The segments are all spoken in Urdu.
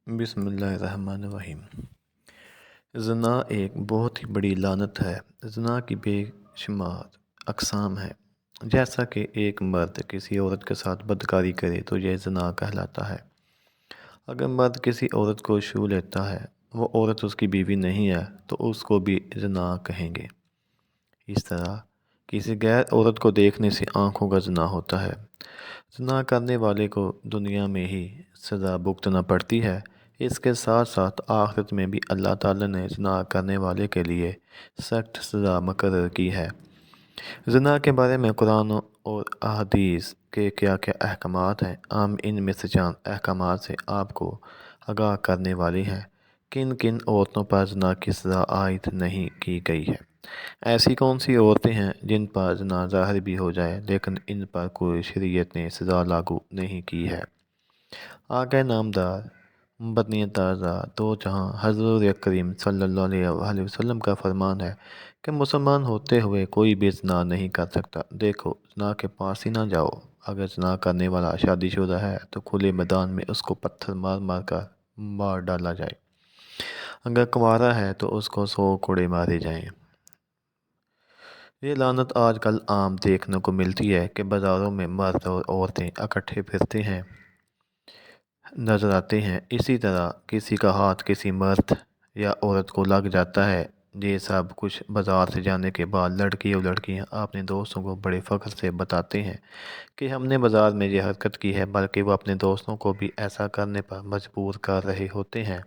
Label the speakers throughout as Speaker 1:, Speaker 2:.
Speaker 1: بسم اللہ الرحمن الرحیم۔ زنا ایک بہت ہی بڑی لعنت ہے۔ زنا کی بے شمار اقسام ہیں۔ جیسا کہ ایک مرد کسی عورت کے ساتھ بدکاری کرے تو یہ زنا کہلاتا ہے۔ اگر مرد کسی عورت کو چھو لیتا ہے، وہ عورت اس کی بیوی نہیں ہے تو اس کو بھی زنا کہیں گے۔ اس طرح کسی غیر عورت کو دیکھنے سے آنکھوں کا زنا ہوتا ہے۔ زنا کرنے والے کو دنیا میں ہی سزا بھگتنا پڑتی ہے۔ اس کے ساتھ ساتھ آخرت میں بھی اللہ تعالیٰ نے زنا کرنے والے کے لیے سخت سزا مقرر کی ہے۔ زنا کے بارے میں قرآن اور احادیث کے کیا کیا احکامات ہیں، ہم ان میں سے چند احکامات سے آپ کو آگاہ کرنے والی ہیں۔ کن کن عورتوں پر زنا کی سزا عائد نہیں کی گئی ہے؟ ایسی کون سی عورتیں ہیں جن پر زنا ظاہر بھی ہو جائے لیکن ان پر کوئی شریعت نے سزا لاگو نہیں کی ہے؟ آقا نامدار بدنیت تازہ دو جہاں حضور کریم صلی اللہ علیہ وسلم کا فرمان ہے کہ مسلمان ہوتے ہوئے کوئی بھی زنا نہیں کر سکتا۔ دیکھو، زنا کے پاس ہی نہ جاؤ۔ اگر زنا کرنے والا شادی شدہ ہے تو کھلے میدان میں اس کو پتھر مار کر مار ڈالا جائے۔ اگر کنوارا ہے تو اس کو 100 کوڑے مارے جائیں۔ یہ لعنت آج کل عام دیکھنے کو ملتی ہے کہ بازاروں میں مرد اور عورتیں اکٹھے پھرتے ہیں نظر آتے ہیں۔ اسی طرح کسی کا ہاتھ کسی مرد یا عورت کو لگ جاتا ہے۔ یہ سب کچھ بازار سے جانے کے بعد لڑکی اور لڑکیاں اپنے دوستوں کو بڑے فخر سے بتاتے ہیں کہ ہم نے بازار میں یہ حرکت کی ہے، بلکہ وہ اپنے دوستوں کو بھی ایسا کرنے پر مجبور کر رہے ہوتے ہیں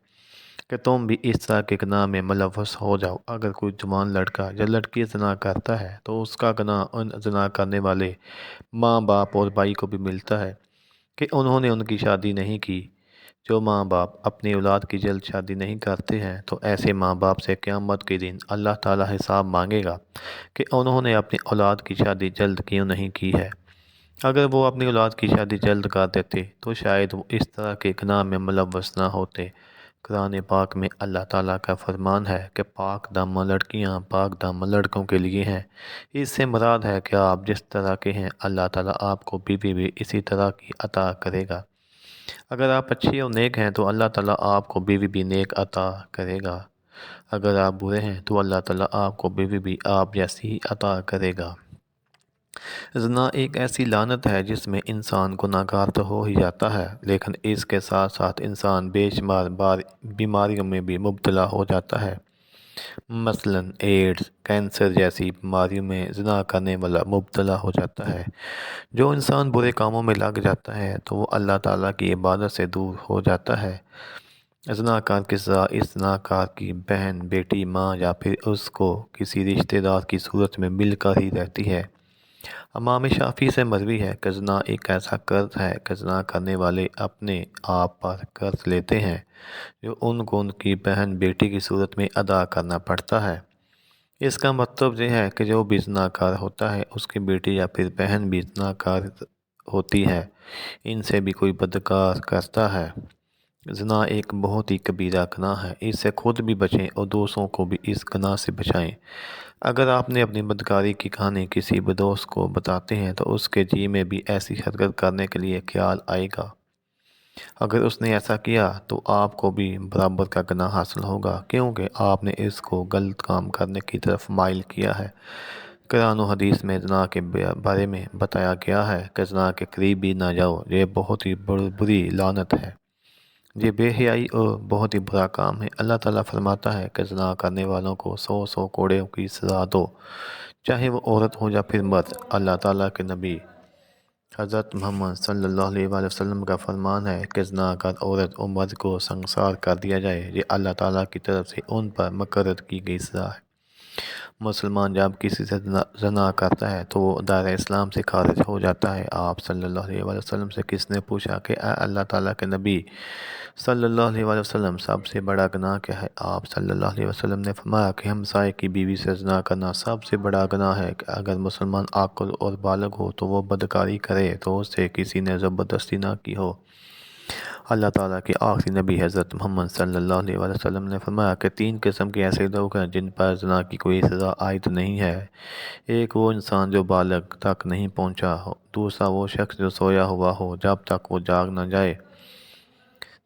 Speaker 1: کہ تم بھی اس طرح کے گناہ میں ملوث ہو جاؤ۔ اگر کوئی جوان لڑکا یا لڑکی زنا کرتا ہے تو اس کا گناہ ان زنا کرنے والے ماں باپ اور بھائی کو بھی ملتا ہے کہ انہوں نے ان کی شادی نہیں کی۔ جو ماں باپ اپنی اولاد کی جلد شادی نہیں کرتے ہیں تو ایسے ماں باپ سے قیامت کے دن اللہ تعالیٰ حساب مانگے گا کہ انہوں نے اپنی اولاد کی شادی جلد کیوں نہیں کی ہے۔ اگر وہ اپنی اولاد کی شادی جلد کر دیتے تو شاید وہ اس طرح کے گناہ میں ملوث نہ ہوتے۔ قرآن پاک میں اللہ تعالیٰ کا فرمان ہے کہ پاک دامن لڑکیاں پاک دامن لڑکوں کے لیے ہیں۔ اس سے مراد ہے کہ آپ جس طرح کے ہیں اللہ تعالیٰ آپ کو بیوی بھی اسی طرح کی عطا کرے گا۔ اگر آپ اچھے اور نیک ہیں تو اللہ تعالیٰ آپ کو بیوی بھی نیک عطا کرے گا۔ اگر آپ برے ہیں تو اللہ تعالیٰ آپ کو بیوی بھی آپ جیسی ہی عطا کرے گا۔ زنا ایک ایسی لعنت ہے جس میں انسان گناہگار تو ہو ہی جاتا ہے، لیکن اس کے ساتھ ساتھ انسان بے شمار بیماریوں میں بھی مبتلا ہو جاتا ہے۔ مثلاً ایڈز، کینسر جیسی بیماریوں میں زنا کرنے والا مبتلا ہو جاتا ہے۔ جو انسان برے کاموں میں لگ جاتا ہے تو وہ اللہ تعالیٰ کی عبادت سے دور ہو جاتا ہے۔ زناکار کی سزا اس زناکار کی بہن، بیٹی، ماں یا پھر اس کو کسی رشتہ دار کی صورت میں مل کر ہی رہتی ہے۔ امام شافعی سے مروی ہے کہ زنا ایک ایسا قرض ہے کہ زنا کرنے والے اپنے آپ پر قرض لیتے ہیں جو ان کو ان کی بہن بیٹی کی صورت میں ادا کرنا پڑتا ہے۔ اس کا مطلب یہ ہے کہ جو بھی زناکار ہوتا ہے اس کی بیٹی یا پھر بہن بھی زناکار ہوتی ہے، ان سے بھی کوئی بدکار کرتا ہے۔ زنا ایک بہت ہی کبیرہ گناہ ہے، اس سے خود بھی بچیں اور دوسروں کو بھی اس گناہ سے بچائیں۔ اگر آپ نے اپنی بدکاری کی کہانی کسی بھی دوست کو بتاتے ہیں تو اس کے جی میں بھی ایسی حرکت کرنے کے لیے خیال آئے گا۔ اگر اس نے ایسا کیا تو آپ کو بھی برابر کا گناہ حاصل ہوگا، کیونکہ آپ نے اس کو غلط کام کرنے کی طرف مائل کیا ہے۔ قرآن و حدیث میں زنا کے بارے میں بتایا گیا ہے کہ زنا کے قریب بھی نہ جاؤ، یہ بہت ہی بری لعنت ہے۔ یہ بے حیائی اور بہت ہی برا کام ہے۔ اللہ تعالیٰ فرماتا ہے کہ زنا کرنے والوں کو 100 کوڑوں کی سزا دو، چاہے وہ عورت ہو یا پھر مرد۔ اللہ تعالیٰ کے نبی حضرت محمد صلی اللہ علیہ وسلم کا فرمان ہے کہ زنا کر عورت اور مرد کو سنسار کر دیا جائے، یہ اللہ تعالیٰ کی طرف سے ان پر مقرر کی گئی سزا ہے۔ مسلمان جب کسی سے زنا کرتا ہے تو وہ دائرہ اسلام سے خارج ہو جاتا ہے۔ آپ صلی اللہ علیہ وسلم سے کس نے پوچھا کہ اے اللہ تعالیٰ کے نبی صلی اللہ علیہ وسلم، سب سے بڑا گناہ کیا ہے؟ آپ صلی اللہ علیہ وسلم نے فرمایا کہ ہمسائے کی بیوی سے زنا کرنا سب سے بڑا گناہ ہے۔ کہ اگر مسلمان عاقل اور بالغ ہو تو وہ بدکاری کرے تو اس سے کسی نے زبردستی نہ کی ہو۔ اللہ تعالیٰ کے آخری نبی حضرت محمد صلی اللہ علیہ وسلم نے فرمایا کہ 3 قسم کے ایسے لوگ ہیں جن پر زنا کی کوئی سزا عائد نہیں ہے۔ ایک وہ انسان جو بالغ تک نہیں پہنچا ہو، دوسرا وہ شخص جو سویا ہوا ہو جب تک وہ جاگ نہ جائے،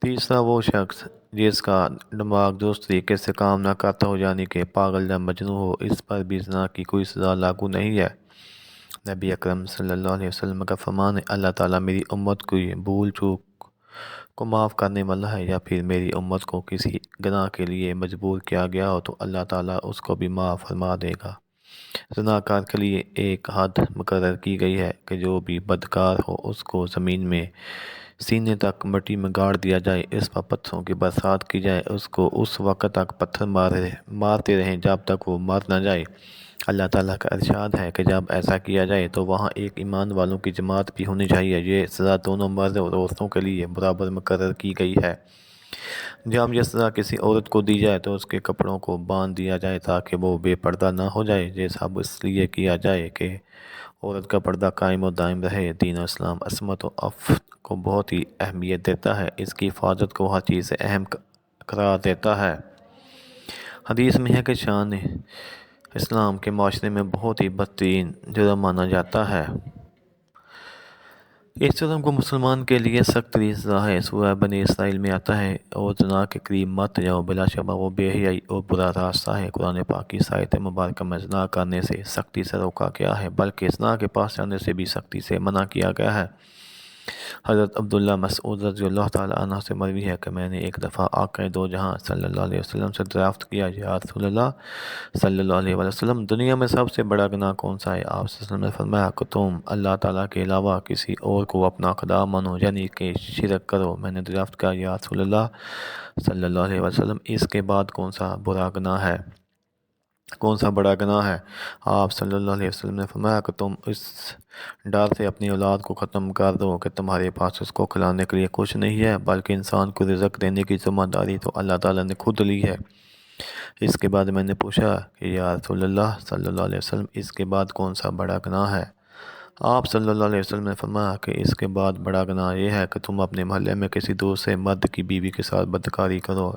Speaker 1: تیسرا وہ شخص جس کا دماغ درست طریقے سے کام نہ کرتا ہو، یعنی کہ پاگل یا مجنون ہو، اس پر بھی زنا کی کوئی سزا لاگو نہیں ہے۔ نبی اکرم صلی اللہ علیہ وسلم کا فرمان ہے، اللہ تعالیٰ میری امت کی بھول چوک کو معاف کرنے والا ہے، یا پھر میری امت کو کسی گناہ کے لیے مجبور کیا گیا ہو تو اللہ تعالیٰ اس کو بھی معاف فرما دے گا۔ زناکار کے لیے ایک حد مقرر کی گئی ہے کہ جو بھی بدکار ہو اس کو زمین میں سینے تک مٹی میں گاڑ دیا جائے، اس پر پتھروں کی برسات کی جائے، اس کو اس وقت تک پتھر مارتے رہیں جب تک وہ مر نہ جائے۔ اللہ تعالیٰ کا ارشاد ہے کہ جب ایسا کیا جائے تو وہاں ایک ایمان والوں کی جماعت بھی ہونی چاہیے۔ یہ سزا دونوں مرد اور عورتوں کے لیے برابر مقرر کی گئی ہے۔ جب یہ سزا کسی عورت کو دی جائے تو اس کے کپڑوں کو باندھ دیا جائے تاکہ وہ بے پردہ نہ ہو جائے۔ یہ سب اس لیے کیا جائے کہ عورت کا پردہ قائم و دائم رہے۔ دین اسلام عصمت و عفت کو بہت ہی اہمیت دیتا ہے، اس کی حفاظت کو ہر چیز سے اہم قرار دیتا ہے۔ حدیث میں ہے کہ شان اسلام کے معاشرے میں بہت ہی بدترین جرم مانا جاتا ہے۔ اس جرم کو مسلمان کے لیے سخت ترین سزا ہے۔ سورہ بنی اسرائیل میں آتا ہے، اور زنا کے قریب مت جاؤ، بلا شبہ وہ بے حیائی اور برا راستہ ہے۔ قرآن پاک کی اس آیت مبارکہ میں زنا کرنے سے سختی سے روکا گیا ہے، بلکہ زنا کے پاس جانے سے بھی سختی سے منع کیا گیا ہے۔ حضرت عبداللہ مسعود رضی اللہ تعالیٰ عنہ سے مروی ہے کہ میں نے ایک دفعہ آقا دو جہاں صلی اللہ علیہ وسلم سے دریافت کیا، یا رسول اللہ صلی اللہ علیہ وسلم، دنیا میں سب سے بڑا گناہ کون سا ہے؟ آپ صلی اللہ علیہ وسلم نے فرمایا کہ تم اللہ تعالیٰ کے علاوہ کسی اور کو اپنا خدا مانو، یعنی کہ شرک کرو۔ میں نے دریافت کیا، یا رسول اللہ صلی اللہ علیہ وسلم، اس کے بعد کون سا برا گناہ ہے، کون سا بڑا گناہ ہے؟ آپ صلی اللہ علیہ وسلم نے فرمایا کہ تم اس ڈر سے اپنی اولاد کو ختم کر دو کہ تمہارے پاس اس کو کھلانے کے لیے کچھ نہیں ہے، بلکہ انسان کو رزق دینے کی ذمہ داری تو اللہ تعالیٰ نے خود لی ہے۔ اس کے بعد میں نے پوچھا کہ یا رسول اللہ صلی اللہ علیہ وسلم، اس کے بعد کون سا بڑا گناہ ہے؟ آپ صلی اللہ علیہ وسلم نے فرمایا کہ اس کے بعد بڑا گناہ یہ ہے کہ تم اپنے محلے میں کسی دوسرے مرد کی بیوی کے ساتھ بدکاری کرو۔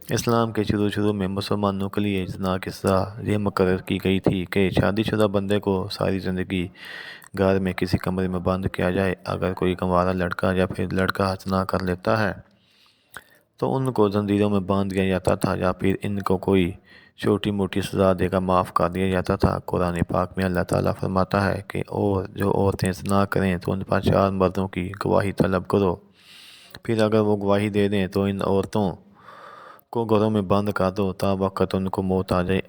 Speaker 1: اسلام کے شروع میں مسلمانوں کے لیے زنا کی سزا یہ مقرر کی گئی تھی کہ شادی شدہ بندے کو ساری زندگی گھر میں کسی کمرے میں بند کیا جائے۔ اگر کوئی کنوارا لڑکا یا پھر لڑکا زنا کر لیتا ہے تو ان کو زنجیروں میں باندھ دیا جاتا تھا، یا پھر ان کو کوئی چھوٹی موٹی سزا دے کر معاف کر دیا جاتا تھا۔ قرآن پاک میں اللہ تعالیٰ فرماتا ہے کہ اور جو عورتیں زنا کریں تو ان پر 4 مردوں کی گواہی طلب کرو، پھر اگر وہ گواہی دے دیں تو ان عورتوں کو گھروں میں بند کر دو تا وقت ان کو موت آ جائے،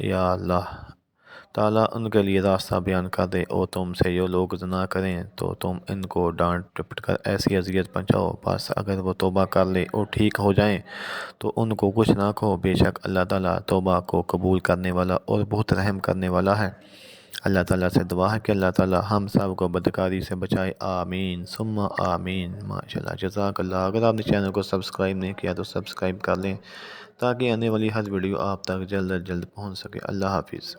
Speaker 1: یا اللہ تعالیٰ ان کے لیے راستہ بیان کر دے۔ اور تم سے جو لوگ زنا کریں تو تم ان کو ڈانٹ ڈپٹ کر ایسی اذیت پہنچاؤ، بس اگر وہ توبہ کر لے اور ٹھیک ہو جائیں تو ان کو کچھ نہ کہو، بے شک اللہ تعالیٰ توبہ کو قبول کرنے والا اور بہت رحم کرنے والا ہے۔ اللہ تعالیٰ سے دعا ہے کہ اللہ تعالیٰ ہم سب کو بدکاری سے بچائے، آمین ثم آمین۔ ماشاءاللہ، جزاک اللہ۔ اگر آپ نے چینل کو سبسکرائب نہیں کیا تو سبسکرائب کر لیں تاکہ آنے والی ہر ویڈیو آپ تک جلد از جلد پہنچ سکے۔ اللہ حافظ۔